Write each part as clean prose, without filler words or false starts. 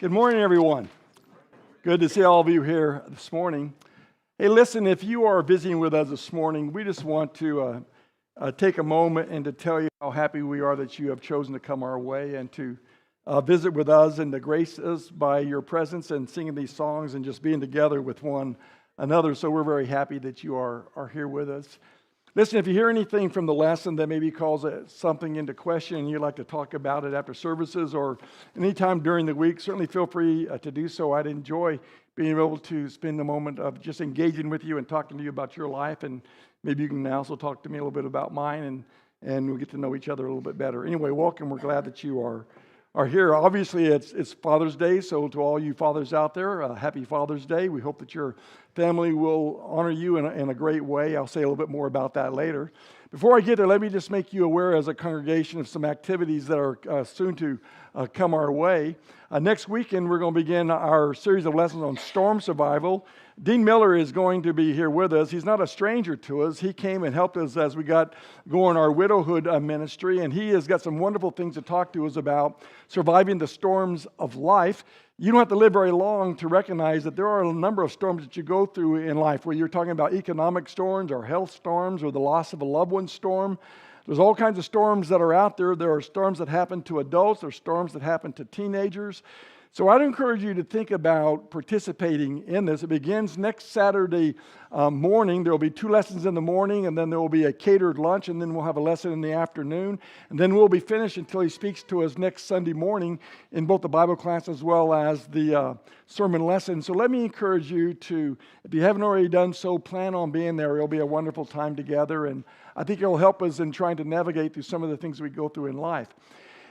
Good morning, everyone. Good to see all of you here this morning. Hey, listen, if you are visiting with us this morning, we just want to take a moment and to tell you how happy we are that you have chosen to come our way and to visit with us and to grace us by your presence and singing these songs and just being together with one another. So we're very happy that you are here with us. Listen, if you hear anything from the lesson that maybe calls something into question and you'd like to talk about it after services or anytime during the week, certainly feel free to do so. I'd enjoy being able to spend a moment of just engaging with you and talking to you about your life, and maybe you can also talk to me a little bit about mine, and we'll get to know each other a little bit better. Anyway, welcome. We're glad that you are here. Obviously, it's Father's Day, so to all you fathers out there, happy Father's Day. We hope that your family will honor you in a great way. I'll say a little bit more about that later. Before I get there, let me just make you aware as a congregation of some activities that are soon to come our way. Next weekend, we're going to begin our series of lessons on storm survival. Dean Miller is going to be here with us. He's not a stranger to us. He came and helped us as we got going our widowhood ministry, and he has got some wonderful things to talk to us about surviving the storms of life. You don't have to live very long to recognize that there are a number of storms that you go through in life, where you're talking about economic storms or health storms or the loss of a loved one storm. There's all kinds of storms that are out there. There are storms that happen to adults. There are storms that happen to teenagers. So I'd encourage you to think about participating in this. It begins next Saturday morning. There will be 2 lessons in the morning, and then there will be a catered lunch, and then we'll have a lesson in the afternoon. And then we'll be finished until he speaks to us next Sunday morning in both the Bible class as well as the sermon lesson. So let me encourage you to, if you haven't already done so, plan on being there. It'll be a wonderful time together, and I think it'll help us in trying to navigate through some of the things we go through in life.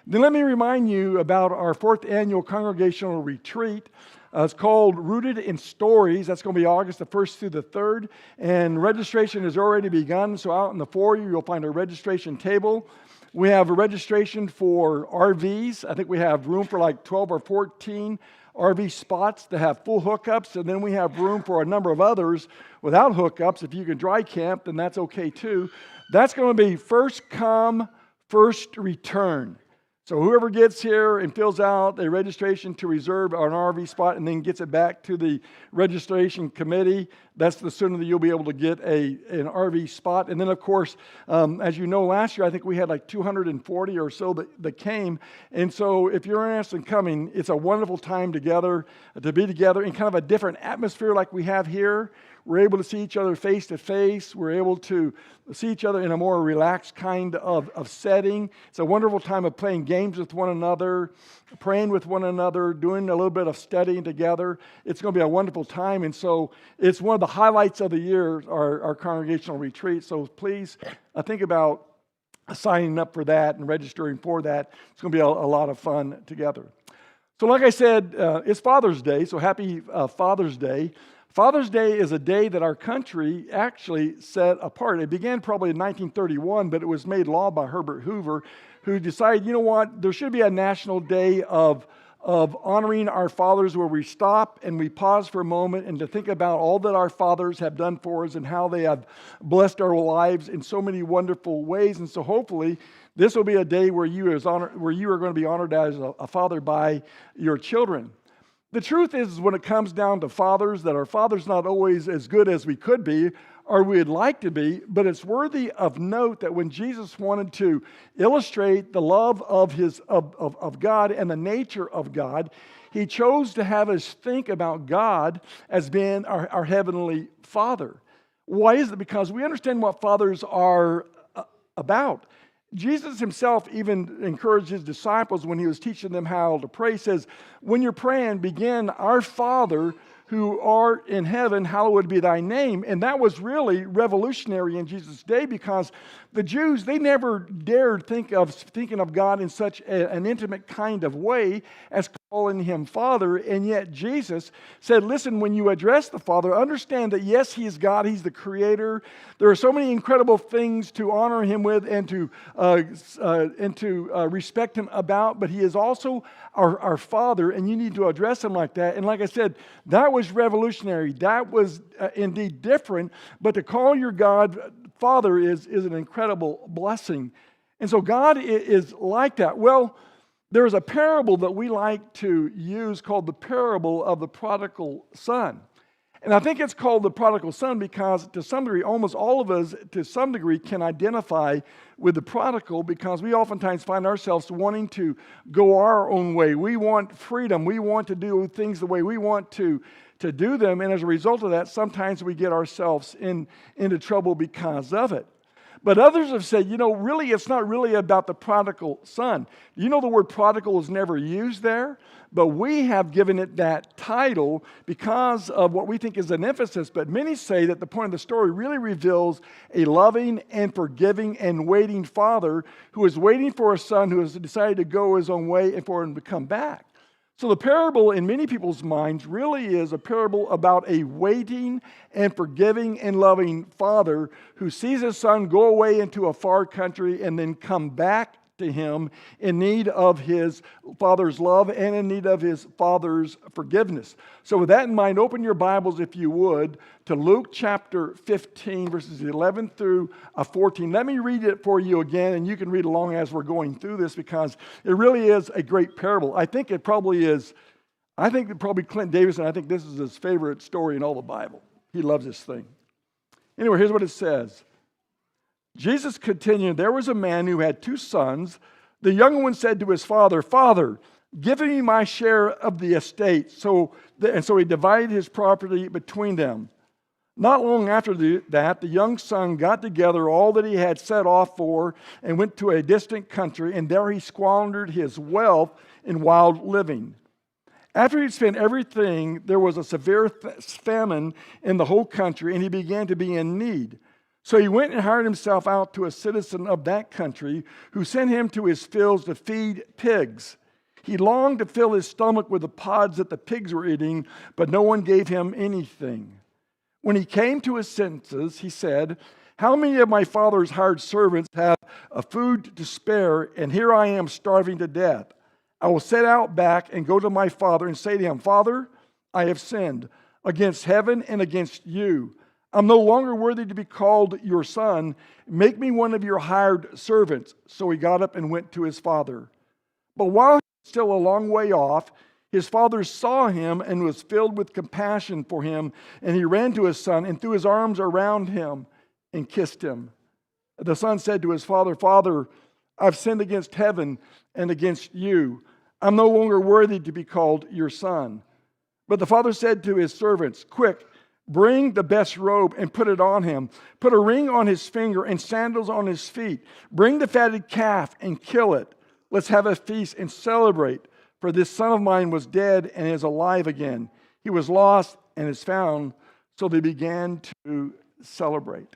Then let me remind you about our 4th annual congregational retreat. It's called Rooted in Stories. That's going to be August the 1st through the 3rd. And registration has already begun. So out in the foyer, you'll find a registration table. We have a registration for RVs. I think we have room for like 12 or 14 RV spots that have full hookups. And then we have room for a number of others without hookups. If you can dry camp, then that's okay too. That's going to be first come, first return. So whoever gets here and fills out a registration to reserve an RV spot and then gets it back to the registration committee, that's the sooner that you'll be able to get an RV spot. And then, of course, as you know, last year I think we had like 240 or so that came. And so if you're interested in coming, it's a wonderful time together, to be together in kind of a different atmosphere like we have here. We're able to see each other face to face. We're able to see each other in a more relaxed kind of setting. It's a wonderful time of playing games with one another, praying with one another, doing a little bit of studying together. It's going to be a wonderful time. And so it's one of the highlights of the year, our congregational retreat. So please think about signing up for that and registering for that. It's going to be a lot of fun together. So like I said, it's Father's Day, so happy Father's Day. Father's Day is a day that our country actually set apart. It began probably in 1931, but it was made law by Herbert Hoover, who decided, you know what, there should be a national day of honoring our fathers, where we stop and we pause for a moment and to think about all that our fathers have done for us and how they have blessed our lives in so many wonderful ways. And so hopefully this will be a day where you are going to be honored as a father by your children. The truth is, when it comes down to fathers, that our father's not always as good as we could be or we'd like to be, but it's worthy of note that when Jesus wanted to illustrate the love of God and the nature of God, he chose to have us think about God as being our heavenly Father. Why is it? Because we understand what fathers are about. Jesus himself even encouraged his disciples when he was teaching them how to pray. He says, when you're praying, begin, Our Father who art in heaven, hallowed be thy name. And that was really revolutionary in Jesus' day, because the Jews, they never dared thinking of God in such an intimate kind of way as calling him Father. And yet Jesus said, listen, when you address the Father, understand that yes, he is God, he's the Creator. There are so many incredible things to honor him with and to respect him about, but he is also our Father, and you need to address him like that. And like I said, that was revolutionary. That was indeed different, but to call your God Father is an incredible blessing. And so God is like that. Well, There is a parable that we like to use called the parable of the prodigal son. And I think it's called the prodigal son because to some degree, almost all of us to some degree can identify with the prodigal because we oftentimes find ourselves wanting to go our own way. We want freedom. We want to do things the way we want to do them. And as a result of that, sometimes we get ourselves into trouble because of it. But others have said, really, it's not really about the prodigal son. The word prodigal is never used there, but we have given it that title because of what we think is an emphasis. But many say that the point of the story really reveals a loving and forgiving and waiting father who is waiting for a son who has decided to go his own way and for him to come back. So the parable in many people's minds really is a parable about a waiting and forgiving and loving father who sees his son go away into a far country and then come back to him in need of his father's love and in need of his father's forgiveness. So with that in mind, open your Bibles, if you would, to Luke chapter 15, verses 11 through 14. Let me read it for you again, and you can read along as we're going through this because it really is a great parable. I think probably Clinton Davison, I think this is his favorite story in all the Bible. He loves this thing. Anyway, here's what it says. Jesus continued, there was a man who had 2 sons. The younger one said to his father, Father, give me my share of the estate. So he divided his property between them. Not long after that, the young son got together all that he had set off for and went to a distant country, and there he squandered his wealth in wild living. After he'd spent everything, there was a severe famine in the whole country, and he began to be in need. So he went and hired himself out to a citizen of that country who sent him to his fields to feed pigs. He longed to fill his stomach with the pods that the pigs were eating, but no one gave him anything. When he came to his senses, he said, How many of my father's hired servants have food to spare, and here I am starving to death? I will set out back and go to my father and say to him, Father, I have sinned against heaven and against you. I'm no longer worthy to be called your son. Make me one of your hired servants. So he got up and went to his father. But while he was still a long way off, his father saw him and was filled with compassion for him. And he ran to his son and threw his arms around him and kissed him. The son said to his father, Father, I've sinned against heaven and against you. I'm no longer worthy to be called your son. But the father said to his servants, Quick, bring the best robe and put it on him. Put a ring on his finger and sandals on his feet. Bring the fatted calf and kill it. Let's have a feast and celebrate. For this son of mine was dead and is alive again. He was lost and is found. So they began to celebrate.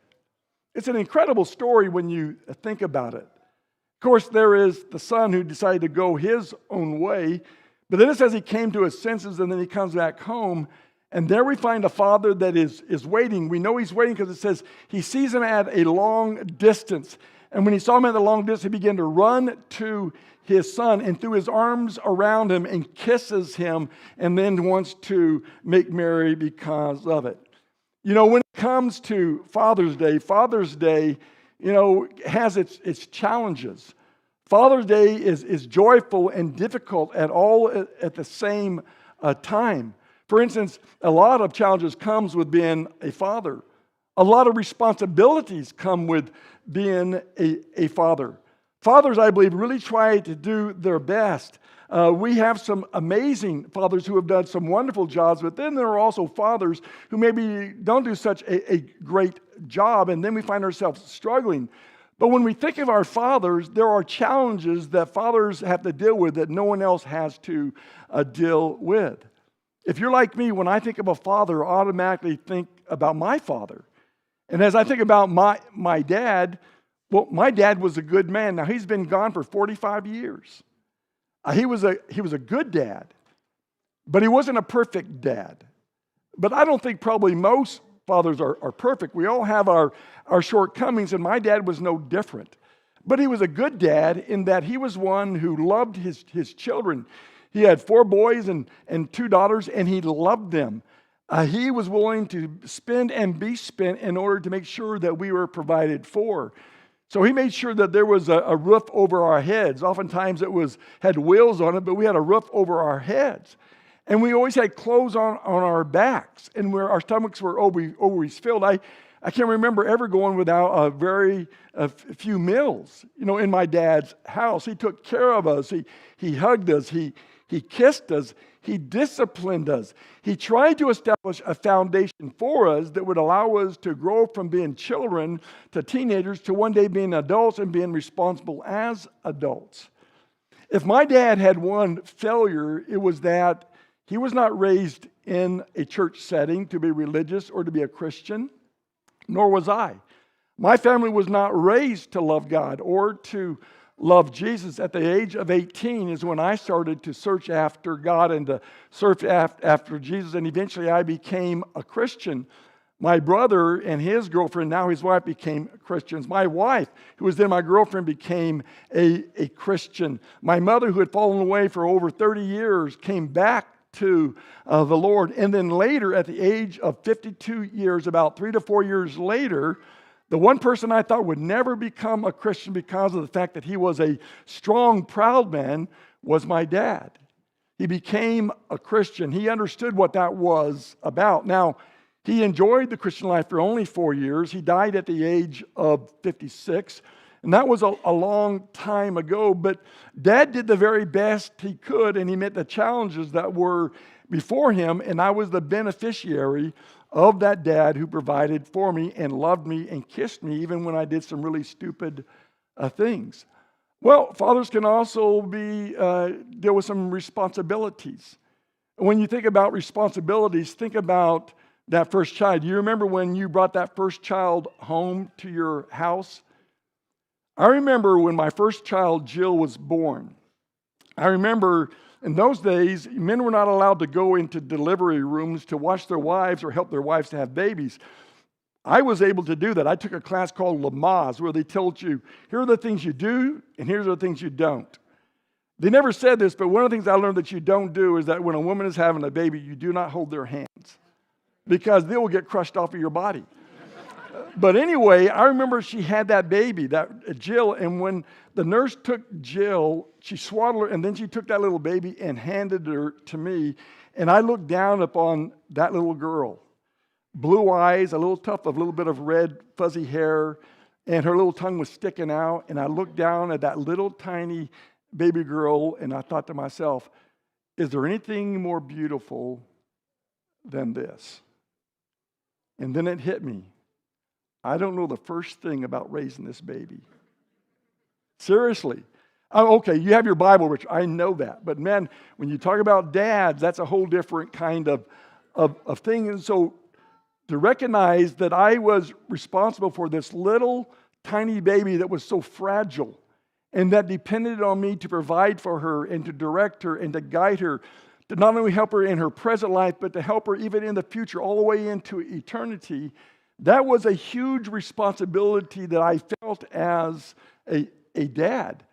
It's an incredible story when you think about it. Of course, there is the son who decided to go his own way. But then it says he came to his senses and then he comes back home. And there we find a father that is waiting. We know he's waiting because it says he sees him at a long distance. And when he saw him at a long distance, he began to run to his son and threw his arms around him and kisses him and then wants to make merry because of it. When it comes to Father's Day, has its challenges. Father's Day is joyful and difficult at the same time. For instance, a lot of challenges comes with being a father. A lot of responsibilities come with being a father. Fathers, I believe, really try to do their best. We have some amazing fathers who have done some wonderful jobs, but then there are also fathers who maybe don't do such a great job, and then we find ourselves struggling. But when we think of our fathers, there are challenges that fathers have to deal with that no one else has to deal with. If you're like me, when I think of a father, I automatically think about my father. And as I think about my dad, well, my dad was a good man. Now, he's been gone for 45 years. He was a good dad, but he wasn't a perfect dad. But I don't think probably most fathers are perfect. We all have our shortcomings, and my dad was no different. But he was a good dad in that he was one who loved his children. He had 4 boys and 2 daughters, and he loved them. He was willing to spend and be spent in order to make sure that we were provided for. So he made sure that there was a roof over our heads. Oftentimes it had wheels on it, but we had a roof over our heads. And we always had clothes on our backs, and where our stomachs were always filled. I can't remember ever going without a few meals, in my dad's house. He took care of us. He hugged us. He kissed us. He disciplined us. He tried to establish a foundation for us that would allow us to grow from being children to teenagers to one day being adults and being responsible as adults. If my dad had one failure, it was that he was not raised in a church setting to be religious or to be a Christian, nor was I. My family was not raised to love God or to love Jesus. At the age of 18 is when I started to search after God and to search after Jesus, and eventually I became a Christian. My brother and his girlfriend, now his wife, became Christians. My wife, who was then my girlfriend, became a Christian. My mother, who had fallen away for over 30 years, came back to the Lord. And then later, at the age of 52 years, about 3 to 4 years later, the one person I thought would never become a Christian because of the fact that he was a strong, proud man was my dad. He became a Christian. He understood what that was about. Now, he enjoyed the Christian life for only 4 years. He died at the age of 56. And that was a long time ago. But Dad did the very best he could, and he met the challenges that were before him. And I was the beneficiary of that dad who provided for me and loved me and kissed me even when I did some really stupid things. Well, fathers can also deal with some responsibilities. When you think about responsibilities, think about that first child. You remember when you brought that first child home to your house? I remember when my first child, Jill, was born. I remember in those days, men were not allowed to go into delivery rooms to watch their wives or help their wives to have babies. I was able to do that. I took a class called Lamaze, where they told you, here are the things you do, and here's the things you don't. They never said this, but one of the things I learned that you don't do is that when a woman is having a baby, you do not hold their hands, because they will get crushed off of your body. But anyway, I remember she had that baby, that Jill, and when the nurse took Jill, she swaddled her, and then she took that little baby and handed her to me, and I looked down upon that little girl. Blue eyes, a little tuft of a little bit of red fuzzy hair, and her little tongue was sticking out, and I looked down at that little tiny baby girl, and I thought to myself, is there anything more beautiful than this? And then it hit me. I don't know the first thing about raising this baby. Seriously. Oh, okay, you have your Bible, Rich. I know that. But man, when you talk about dads, that's a whole different kind of thing. And so to recognize that I was responsible for this little tiny baby that was so fragile and that depended on me to provide for her and to direct her and to guide her, to not only help her in her present life, but to help her even in the future, all the way into eternity, that was a huge responsibility that I felt as a dad.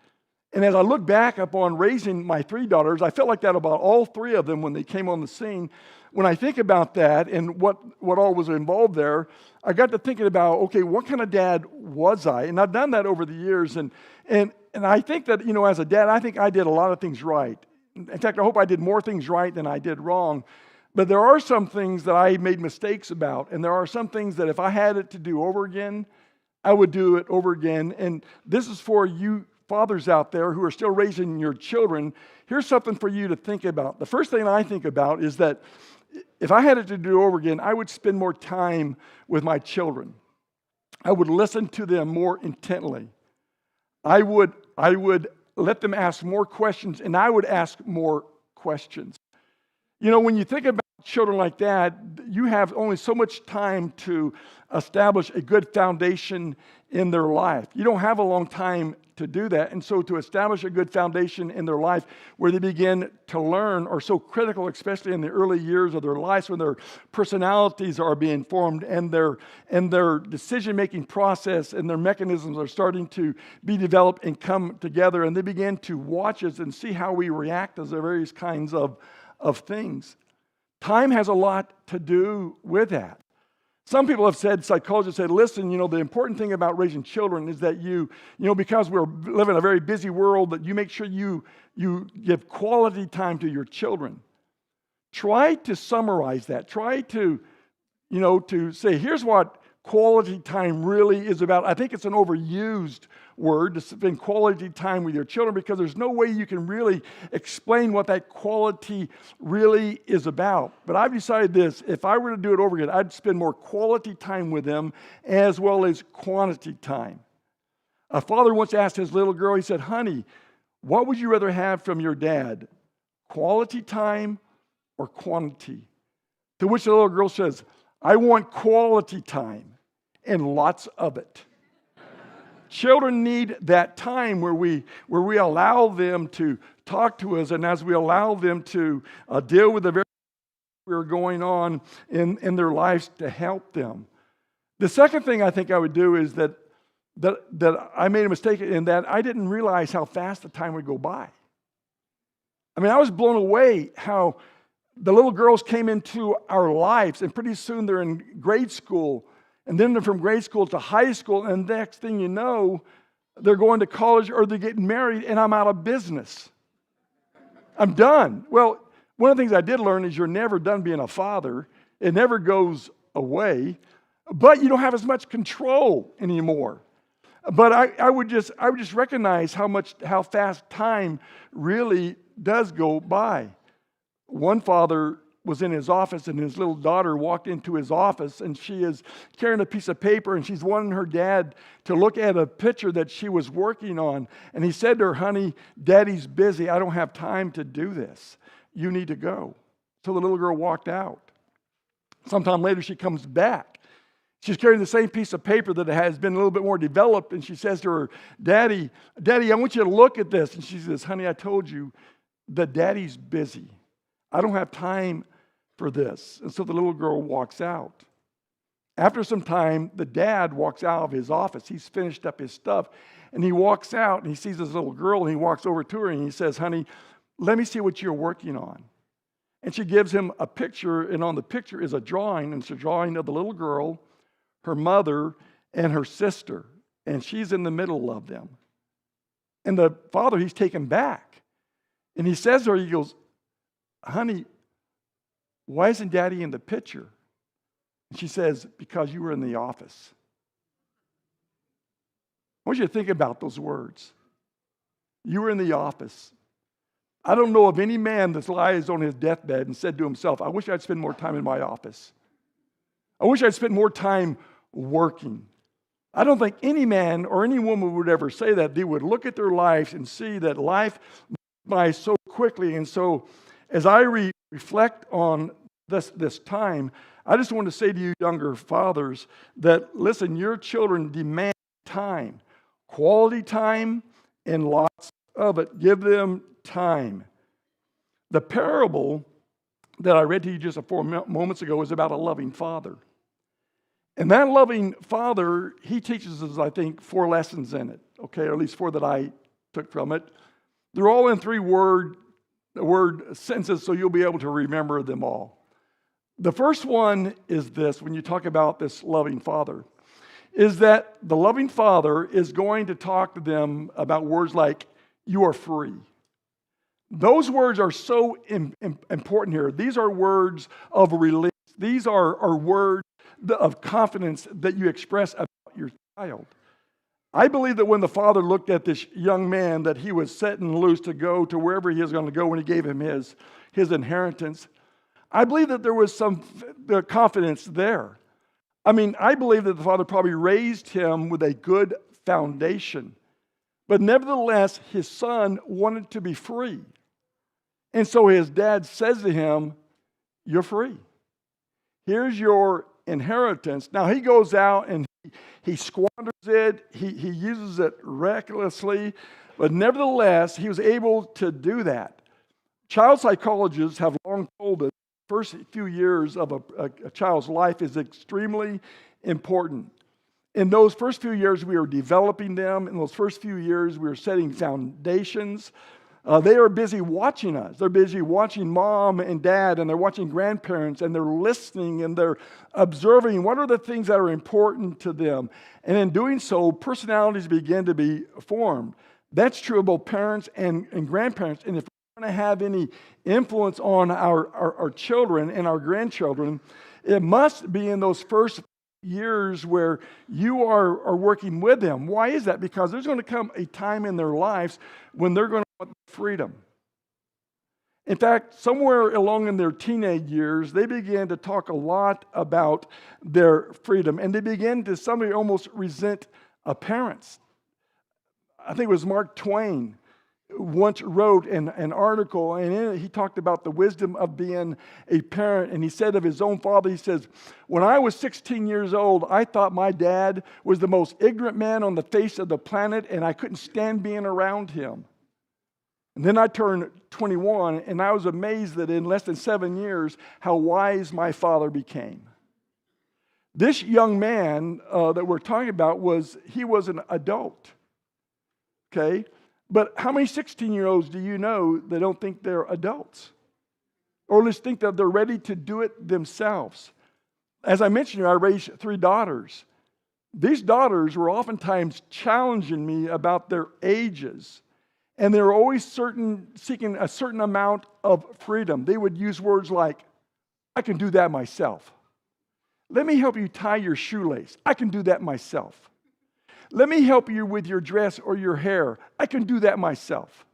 And as I look back upon raising my 3 daughters, I felt like that about all 3 of them when they came on the scene. When I think about that and what all was involved there, I got to thinking about, okay, what kind of dad was I? And I've done that over the years. And I think that, as a dad, I think I did a lot of things right. In fact, I hope I did more things right than I did wrong. But there are some things that I made mistakes about, and there are some things that if I had it to do over again, I would do it over again. And this is for you fathers out there who are still raising your children. Here's something for you to think about. The first thing I think about is that if I had it to do over again, I would spend more time with my children. I would listen to them more intently. I would let them ask more questions, and I would ask more questions. When you think about children like that, you have only so much time to establish a good foundation in their life. You don't have a long time to do that. And so to establish a good foundation in their life where they begin to learn are so critical, especially in the early years of their lives when their personalities are being formed and their decision-making process and their mechanisms are starting to be developed and come together. And they begin to watch us and see how we react to the various kinds of things. Time has a lot to do with that. Some people have said, psychologists said, listen, the important thing about raising children is that because we're living in a very busy world, that you make sure you give quality time to your children. Try to summarize that. Try to say, here's what quality time really is about. I think it's an overused word to spend quality time with your children because there's no way you can really explain what that quality really is about. But I've decided this, if I were to do it over again, I'd spend more quality time with them as well as quantity time. A father once asked his little girl, he said, honey, what would you rather have from your dad? Quality time or quantity? To which the little girl says, I want quality time and lots of it. Children need that time where we allow them to talk to us, and as we allow them to deal with the very things that are going on in their lives to help them. The second thing I think I would do is that I made a mistake in that I didn't realize how fast the time would go by. I mean, I was blown away how the little girls came into our lives, and pretty soon they're in grade school, and then they're from grade school to high school, and the next thing you know, they're going to college or they're getting married, and I'm out of business. I'm done. Well, one of the things I did learn is you're never done being a father. It never goes away, but you don't have as much control anymore. But I would just recognize how fast time really does go by. One father was in his office, and his little daughter walked into his office, and she is carrying a piece of paper, and she's wanting her dad to look at a picture that she was working on. And he said to her, honey, Daddy's busy. I don't have time to do this. You need to go. So the little girl walked out. Sometime later, she comes back. She's carrying the same piece of paper that has been a little bit more developed, and she says to her, Daddy, I want you to look at this. And she says, honey, I told you that Daddy's busy. I don't have time for this. And so the little girl walks out. After some time, the dad walks out of his office. He's finished up his stuff, and he walks out, and he sees this little girl, and he walks over to her, and he says, honey, let me see what you're working on. And she gives him a picture, and on the picture is a drawing, and it's a drawing of the little girl, her mother, and her sister, and she's in the middle of them. And the father, he's taken back, and he says to her, he goes, honey, why isn't Daddy in the picture? And she says, because you were in the office. I want you to think about those words. You were in the office. I don't know of any man that lies on his deathbed and said to himself, I wish I'd spend more time in my office. I wish I'd spend more time working. I don't think any man or any woman would ever say that. They would look at their lives and see that life moves by so quickly. And so as I reflect on this time, I just want to say to you younger fathers that, listen, your children demand time, quality time, and lots of it. Give them time. The parable that I read to you just a few moments ago is about a loving father. And that loving father, he teaches us, I think, 4 lessons in it, okay, or at least 4 that I took from it. They're all in 3 word sentences, so you'll be able to remember them all. The first one is this, when you talk about this loving father, is that the loving father is going to talk to them about words like, you are free. Those words are so important here. These are words of release. These are words of confidence that you express about your child. I believe that when the father looked at this young man, that he was setting loose to go to wherever he was going to go when he gave him his inheritance, I believe that there was some confidence there. I mean, I believe that the father probably raised him with a good foundation. But nevertheless, his son wanted to be free. And so his dad says to him, you're free. Here's your inheritance. Now he goes out and he squanders it. He uses it recklessly. But nevertheless, he was able to do that. Child psychologists have long told us the first few years of a child's life is extremely important. In those first few years, we are developing them. In those first few years, we are setting foundations. They are busy watching us. They're busy watching mom and dad, and they're watching grandparents, and they're listening, and they're observing what are the things that are important to them. And in doing so, personalities begin to be formed. That's true of both parents and grandparents. And if we're going to have any influence on our children and our grandchildren, it must be in those first years where you are working with them. Why is that? Because there's going to come a time in their lives when they're going to want freedom. In fact, somewhere along in their teenage years, they began to talk a lot about their freedom, and they began to somebody almost resent parents. I think it was Mark Twain once wrote an article, and in it he talked about the wisdom of being a parent. And he said of his own father, he says, when I was 16 years old, I thought my dad was the most ignorant man on the face of the planet, and I couldn't stand being around him. And then I turned 21, and I was amazed that in less than 7 years, how wise my father became. This young man that we're talking about was an adult. Okay? But how many 16-year-olds do you know that don't think they're adults? Or at least think that they're ready to do it themselves? As I mentioned, I raised 3 daughters. These daughters were oftentimes challenging me about their ages. And they were always seeking a certain amount of freedom. They would use words like, I can do that myself. Let me help you tie your shoelace. I can do that myself. Let me help you with your dress or your hair. I can do that myself.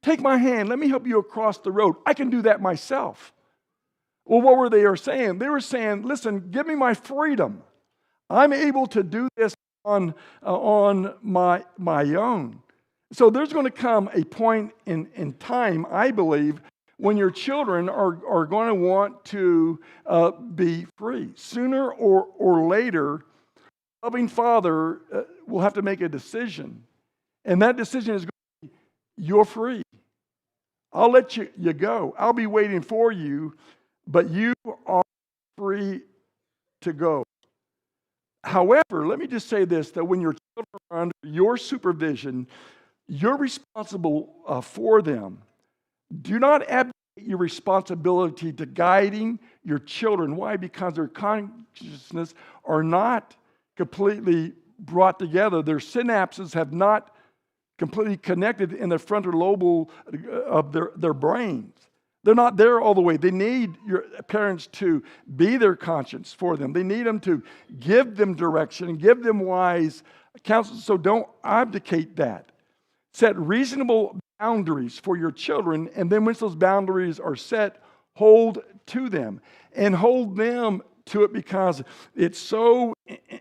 Take my hand. Let me help you across the road. I can do that myself. Well, what were they saying? They were saying, listen, give me my freedom. I'm able to do this on my own. So there's going to come a point in time, I believe, when your children are going to want to be free. Sooner or later, a loving father will have to make a decision. And that decision is going to be, you're free. I'll let you go. I'll be waiting for you, but you are free to go. However, let me just say this, that when your children are under your supervision, you're responsible for them. Do not abdicate your responsibility to guiding your children. Why? Because their consciousness are not completely brought together. Their synapses have not completely connected in the frontal lobe of their brains. They're not there all the way. They need your parents to be their conscience for them. They need them to give them direction and give them wise counsel. So don't abdicate that. Set reasonable boundaries for your children, and then once those boundaries are set, hold to them. And hold them to it because it's so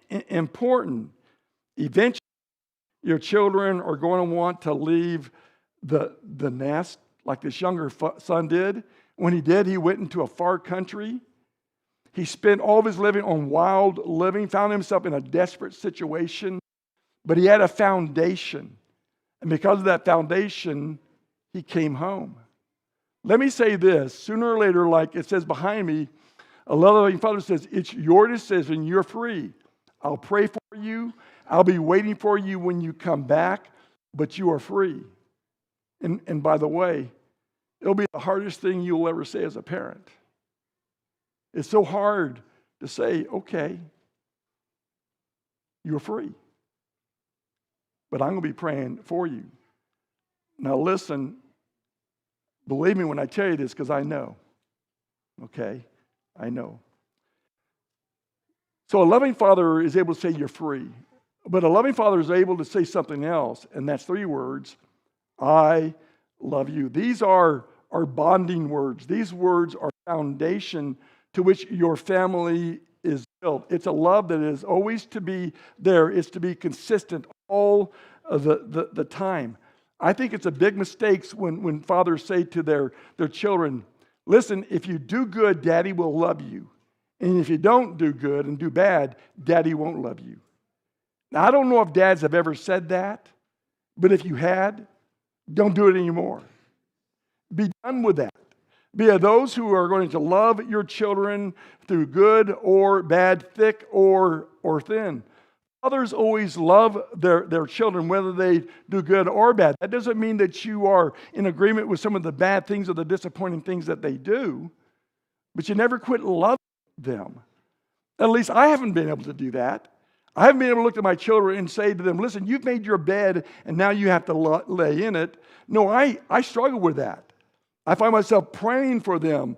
important. Eventually, your children are going to want to leave the nest like this younger son did. When he did, he went into a far country. He spent all of his living on wild living, found himself in a desperate situation, but he had a foundation. And because of that foundation, he came home. Let me say this, sooner or later, like it says behind me, a loving father says, it's your decision, you're free. I'll pray for you. I'll be waiting for you when you come back, but you are free. And by the way, it'll be the hardest thing you'll ever say as a parent. It's so hard to say, okay, you're free. But I'm going to be praying for you. Now listen, believe me when I tell you this because I know. Okay? I know. So a loving father is able to say you're free. But a loving father is able to say something else, and that's 3 words. I love you. These are bonding words. These words are foundation to which your family is built. It's a love that is always to be there. It's to be consistent all of the time. I think it's a big mistake when fathers say to their children, listen, if you do good, Daddy will love you. And if you don't do good and do bad, Daddy won't love you. Now, I don't know if dads have ever said that, but if you had, don't do it anymore. Be done with that. Be of those who are going to love your children through good or bad, thick or thin. Fathers always love their children, whether they do good or bad. That doesn't mean that you are in agreement with some of the bad things or the disappointing things that they do, but you never quit loving them. At least I haven't been able to do that. I haven't been able to look at my children and say to them, listen, you've made your bed and now you have to lay in it. No, I struggle with that. I find myself praying for them,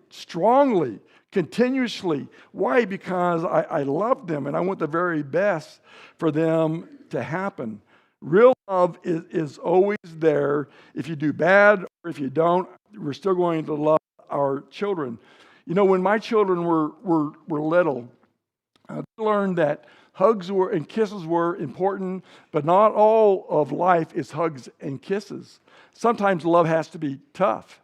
strongly, continuously. Why? Because I love them and I want the very best for them to happen. Real love is always there. If you do bad or if you don't, we're still going to love our children. You know, when my children were little, I learned that hugs and kisses were important, but not all of life is hugs and kisses. Sometimes love has to be tough.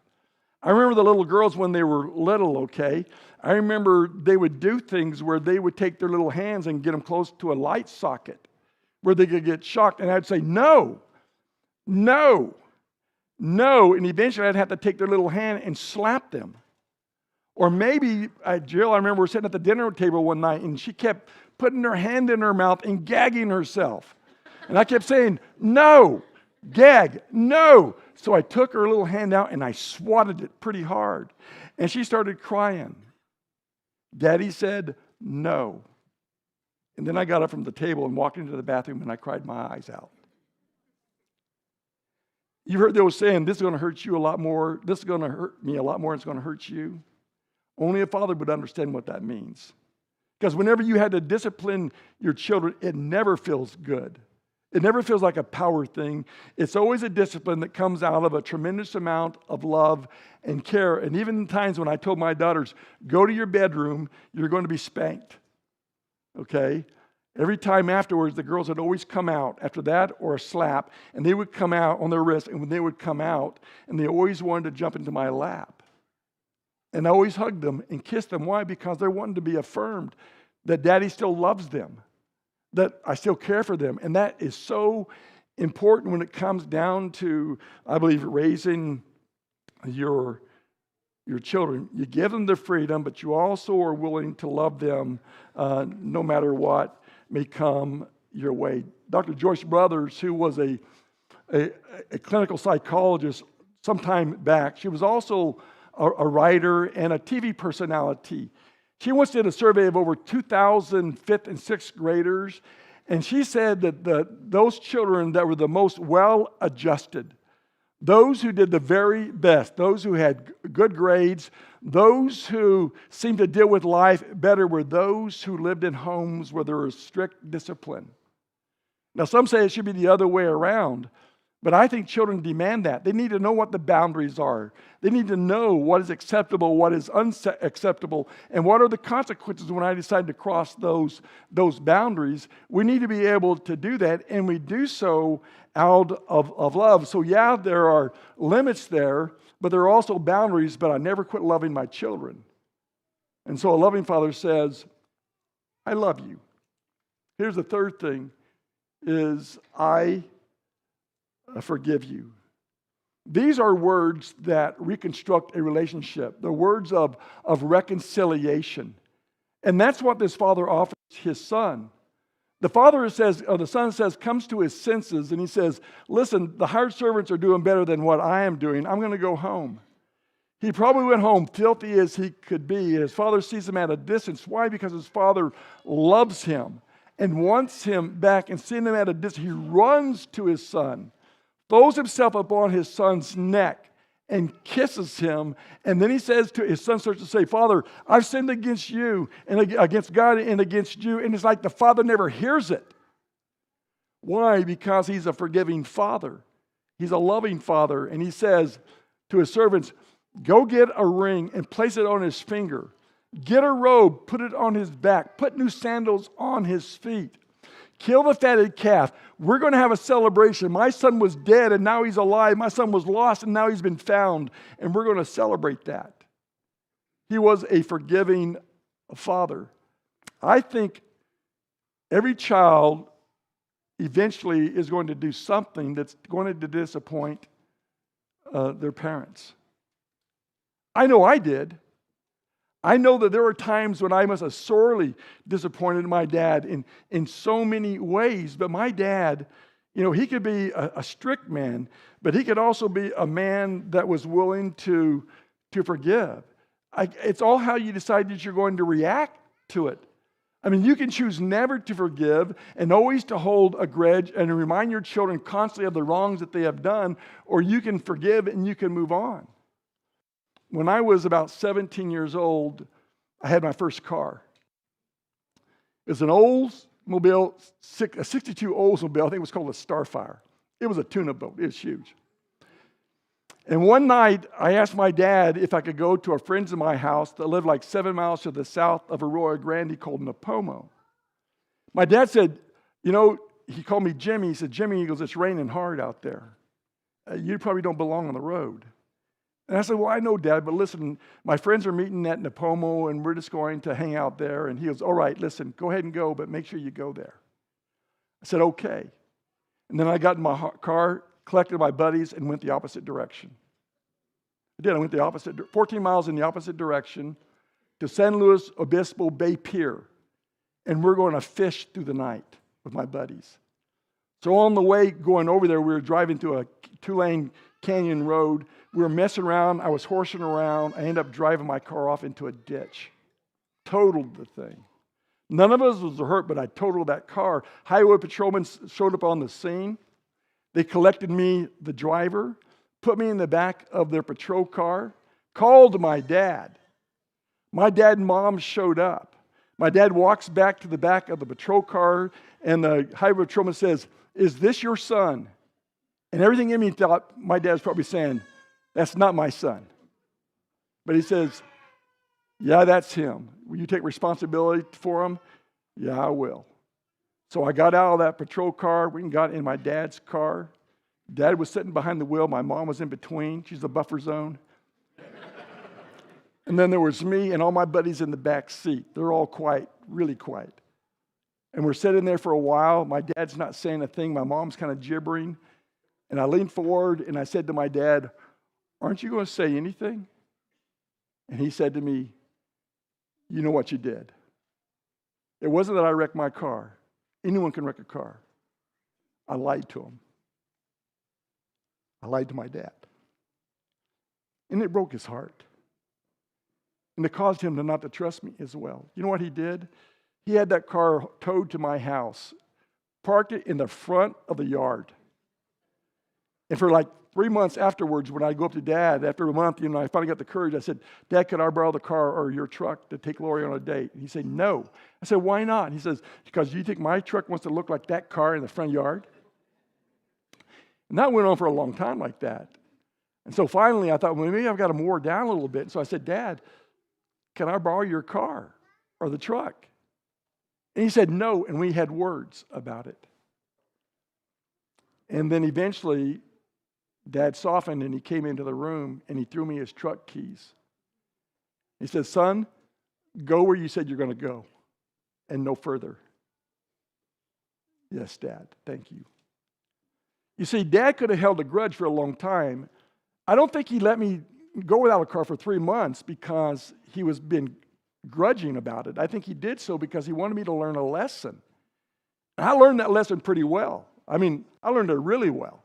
I remember the little girls when they were little, okay? I remember they would do things where they would take their little hands and get them close to a light socket where they could get shocked. And I'd say, no, no, no. And eventually I'd have to take their little hand and slap them. Or maybe, Jill, I remember we were sitting at the dinner table one night and she kept putting her hand in her mouth and gagging herself. And I kept saying, no, gag, no. So I took her little hand out and I swatted it pretty hard. And she started crying. Daddy said, no. And then I got up from the table and walked into the bathroom and I cried my eyes out. You heard they were saying, this is going to hurt you a lot more. This is going to hurt me a lot more. It's going to hurt you. Only a father would understand what that means. Because whenever you had to discipline your children, it never feels good. It never feels like a power thing. It's always a discipline that comes out of a tremendous amount of love and care. And even in times when I told my daughters, go to your bedroom, you're going to be spanked. Okay? Every time afterwards, the girls would always come out after that or a slap, and they would come out on their wrist, and when they would come out, and they always wanted to jump into my lap. And I always hugged them and kissed them. Why? Because they're wanting to be affirmed that Daddy still loves them, that I still care for them. And that is so important when it comes down to, I believe, raising your children. You give them the freedom, but you also are willing to love them no matter what may come your way. Dr. Joyce Brothers, who was a clinical psychologist some time back, she was also a writer and a TV personality. She once did a survey of over 2,000 fifth and sixth graders, and she said that those children that were the most well-adjusted, those who did the very best, those who had good grades, those who seemed to deal with life better were those who lived in homes where there was strict discipline. Now, some say it should be the other way around. But I think children demand that. They need to know what the boundaries are. They need to know what is acceptable, what is unacceptable, and what are the consequences when I decide to cross those boundaries. We need to be able to do that, and we do so out of love. So yeah, there are limits there, but there are also boundaries, but I never quit loving my children. And so a loving father says, I love you. Here's the third thing, is I forgive you. These are words that reconstruct a relationship. They're words of reconciliation. And that's what this father offers his son. The son says, comes to his senses, and he says, listen, the hired servants are doing better than what I am doing. I'm going to go home. He probably went home filthy as he could be. And his father sees him at a distance. Why? Because his father loves him and wants him back. And seeing him at a distance, he runs to his son, throws himself upon his son's neck and kisses him. And then he says to his son, starts to say, Father, I've sinned against you and against God and against you. And it's like the father never hears it. Why? Because he's a forgiving father. He's a loving father. And he says to his servants, go get a ring and place it on his finger. Get a robe, put it on his back. Put new sandals on his feet. Kill the fatted calf. We're going to have a celebration. My son was dead and now he's alive. My son was lost and now he's been found. And we're going to celebrate that. He was a forgiving father. I think every child eventually is going to do something that's going to disappoint their parents. I know I did. I know that there were times when I must have sorely disappointed my dad in so many ways. But my dad, he could be a strict man, but he could also be a man that was willing to forgive. It's all how you decide that you're going to react to it. I mean, you can choose never to forgive and always to hold a grudge and remind your children constantly of the wrongs that they have done, or you can forgive and you can move on. When I was about 17 years old, I had my first car. It was an Oldsmobile, a 62 Oldsmobile. I think it was called a Starfire. It was a tuna boat. It was huge. And one night, I asked my dad if I could go to a friend's of my house that lived like 7 miles to the south of Arroyo Grande called Napomo. My dad said, he called me Jimmy. He said, Jimmy, he goes, it's raining hard out there. You probably don't belong on the road. And I said, well, I know, Dad, but listen, my friends are meeting at Napomo, and we're just going to hang out there. And he goes, all right, listen, go ahead and go, but make sure you go there. I said, okay. And then I got in my car, collected my buddies, and went the opposite direction. I did. I went 14 miles in the opposite direction to San Luis Obispo Bay Pier. And we're going to fish through the night with my buddies. So on the way going over there, we were driving through a 2-lane canyon road. We were messing around. I was horsing around. I ended up driving my car off into a ditch. Totaled the thing. None of us was hurt, but I totaled that car. Highway patrolmen showed up on the scene. They collected me, the driver, put me in the back of their patrol car, called my dad. My dad and mom showed up. My dad walks back to the back of the patrol car, and the highway patrolman says, is this your son? And everything in me thought my dad's probably saying, that's not my son. But he says, yeah, that's him. Will you take responsibility for him? Yeah, I will. So I got out of that patrol car. We got in my dad's car. Dad was sitting behind the wheel. My mom was in between. She's the buffer zone. And then there was me and all my buddies in the back seat. They're all quiet, really quiet. And we're sitting there for a while. My dad's not saying a thing. My mom's kind of gibbering. And I leaned forward and I said to my dad, aren't you going to say anything? And he said to me, you know what you did. It wasn't that I wrecked my car. Anyone can wreck a car. I lied to him. I lied to my dad. And it broke his heart. And it caused him to not to trust me as well. You know what he did? He had that car towed to my house, parked it in the front of the yard. And for like 3 months afterwards, when I go up to Dad, after a month, I finally got the courage. I said, Dad, could I borrow the car or your truck to take Lori on a date? And he said, no. I said, why not? And he says, because you think my truck wants to look like that car in the front yard? And that went on for a long time like that. And so finally, I thought, well, maybe I've got to moor down a little bit. And so I said, Dad, can I borrow your car or the truck? And he said, no. And we had words about it. And then eventually, Dad softened and he came into the room and he threw me his truck keys. He said, son, go where you said you're going to go and no further. Yes, Dad, thank you. You see, Dad could have held a grudge for a long time. I don't think he let me go without a car for 3 months because he was being grudging about it. I think he did so because he wanted me to learn a lesson. And I learned that lesson pretty well. I mean, I learned it really well.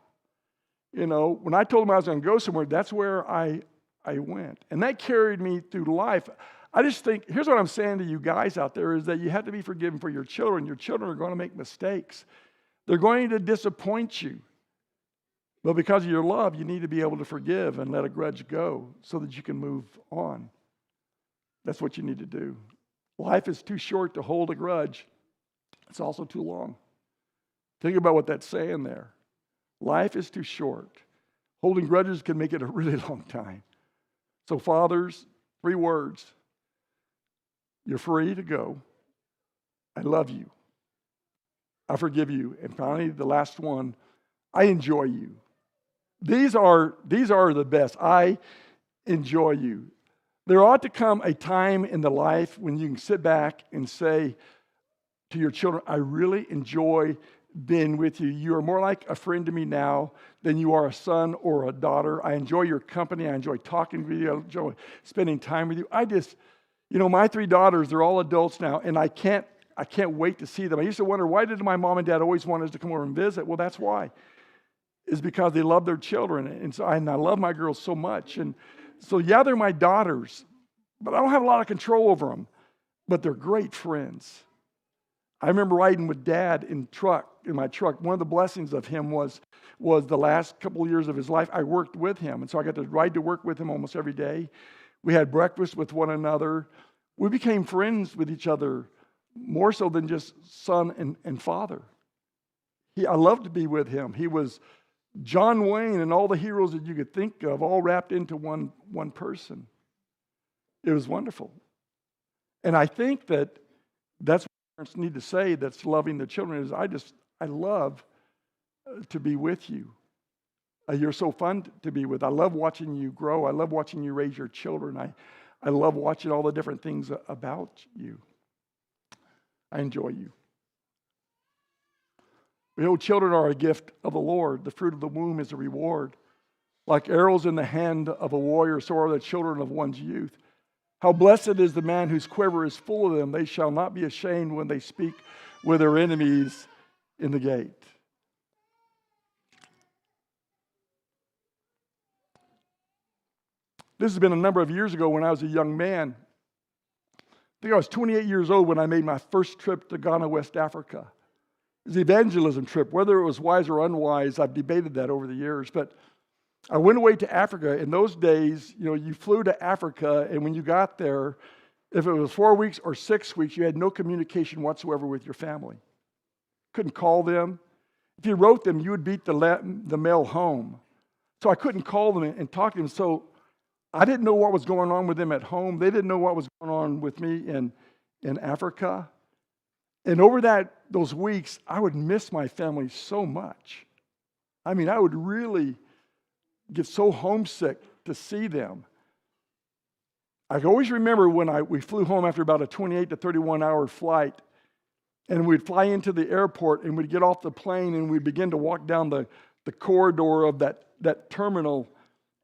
When I told him I was going to go somewhere, that's where I went. And that carried me through life. I just think, here's what I'm saying to you guys out there, is that you have to be forgiven for your children. Your children are going to make mistakes. They're going to disappoint you. But because of your love, you need to be able to forgive and let a grudge go so that you can move on. That's what you need to do. Life is too short to hold a grudge. It's also too long. Think about what that's saying there. Life is too short. Holding grudges can make it a really long time. So fathers, 3 words. You're free to go. I love you. I forgive you. And finally, the last one, I enjoy you. These are the best. I enjoy you. There ought to come a time in the life when you can sit back and say to your children, I really enjoy being with you. You are more like a friend to me now than you are a son or a daughter. I enjoy your company. I enjoy talking with you. I enjoy spending time with you. My 3 daughters, they're all adults now, and I can't wait to see them. I used to wonder, why did my mom and dad always want us to come over and visit? Well, that's why. It's because they love their children. And I love my girls so much. And so, yeah, they're my daughters, but I don't have a lot of control over them. But they're great friends. I remember riding with Dad in my truck. One of the blessings of him was the last couple of years of his life, I worked with him. And so I got to ride to work with him almost every day. We had breakfast with one another. We became friends with each other, more so than just son and father. I loved to be with him. He was John Wayne and all the heroes that you could think of, all wrapped into one person. It was wonderful. And I think that's what parents need to say that's loving the children is, I love to be with you. You're so fun to be with. I love watching you grow. I love watching you raise your children. I love watching all the different things about you. I enjoy you. Children are a gift of the Lord. The fruit of the womb is a reward. Like arrows in the hand of a warrior, so are the children of one's youth. How blessed is the man whose quiver is full of them. They shall not be ashamed when they speak with their enemies in the gate. This has been a number of years ago when I was a young man. I think I was 28 years old when I made my first trip to Ghana, West Africa. It was an evangelism trip. Whether it was wise or unwise, I've debated that over the years. But I went away to Africa. In those days, you flew to Africa, and when you got there, if it was 4 weeks or 6 weeks, you had no communication whatsoever with your family. Couldn't call them. If you wrote them, you would beat the mail home. So I couldn't call them and talk to them. So I didn't know what was going on with them at home. They didn't know what was going on with me in Africa. And over those weeks, I would miss my family so much. I mean, I would really get so homesick to see them. I can always remember when we flew home after about a 28 to 31 hour flight, and we'd fly into the airport, and we'd get off the plane, and we'd begin to walk down the corridor of that terminal,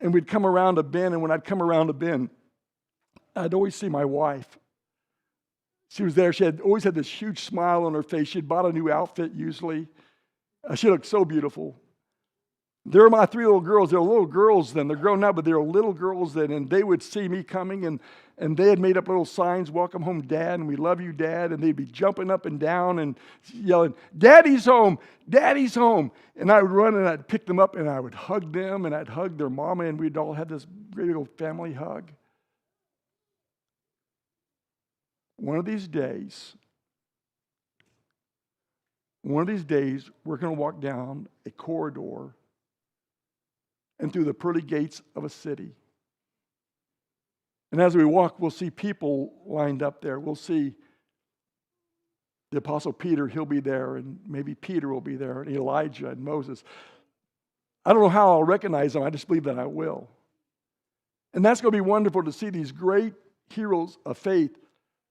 and we'd come around a bend, and when I'd come around a bend, I'd always see my wife. She was there. She always had this huge smile on her face. She'd bought a new outfit usually. She looked so beautiful. There were my 3 little girls. They were little girls then. They're grown now, but they were little girls then. And they would see me coming, and they had made up little signs, "Welcome home, Dad," and "We love you, Dad." And they'd be jumping up and down and yelling, "Daddy's home! Daddy's home!" And I would run and I'd pick them up and I would hug them and I'd hug their mama, and we'd all have this great old family hug. One of these days, we're going to walk down a corridor and through the pearly gates of a city. And as we walk, we'll see people lined up there. We'll see the Apostle Peter, he'll be there, and maybe Peter will be there, and Elijah and Moses. I don't know how I'll recognize them. I just believe that I will. And that's going to be wonderful to see these great heroes of faith.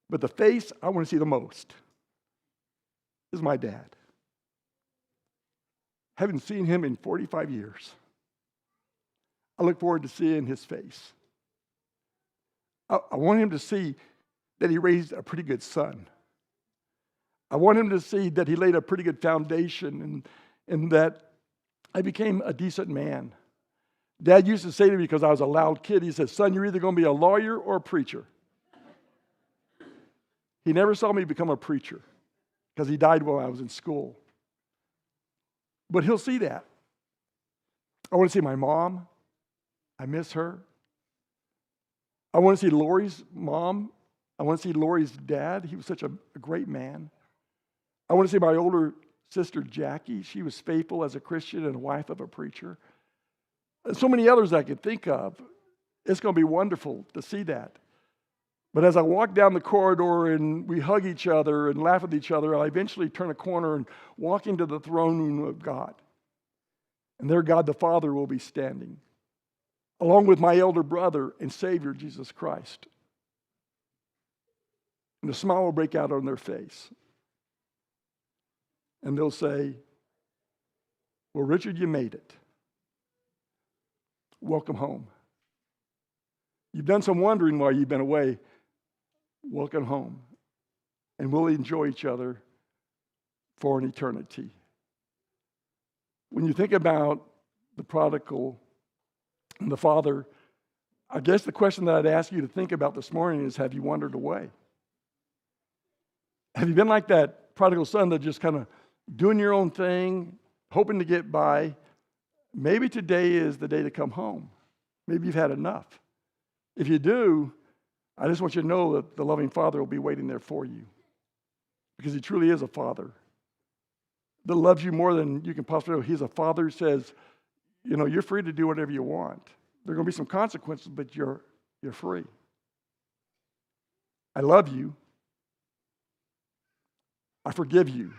But the face I want to see the most is my dad. Haven't seen him in 45 years. I look forward to seeing his face. I want him to see that he raised a pretty good son. I want him to see that he laid a pretty good foundation and that I became a decent man. Dad used to say to me, because I was a loud kid, he said, "Son, you're either going to be a lawyer or a preacher." He never saw me become a preacher because he died while I was in school. But he'll see that. I want to see my mom. I miss her. I want to see Lori's mom. I want to see Lori's dad. He was such a great man. I want to see my older sister, Jackie. She was faithful as a Christian and a wife of a preacher. And so many others I could think of. It's going to be wonderful to see that. But as I walk down the corridor and we hug each other and laugh with each other, I'll eventually turn a corner and walk into the throne room of God. And there God the Father will be standing, along with my elder brother and Savior, Jesus Christ. And a smile will break out on their face. And they'll say, "Well, Richard, you made it. Welcome home. You've done some wondering while you've been away, welcome home. And we'll enjoy each other for an eternity. When you think about the prodigal and the father, I guess the question that I'd ask you to think about this morning is, have you wandered away? Have you been like that prodigal son that just kind of doing your own thing, hoping to get by? Maybe today is the day to come home. Maybe you've had enough. If you do, I just want you to know that the loving Father will be waiting there for you, because He truly is a Father that loves you more than you can possibly know. He's a Father who says, you're free to do whatever you want. There are going to be some consequences, but you're free. I love you. I forgive you.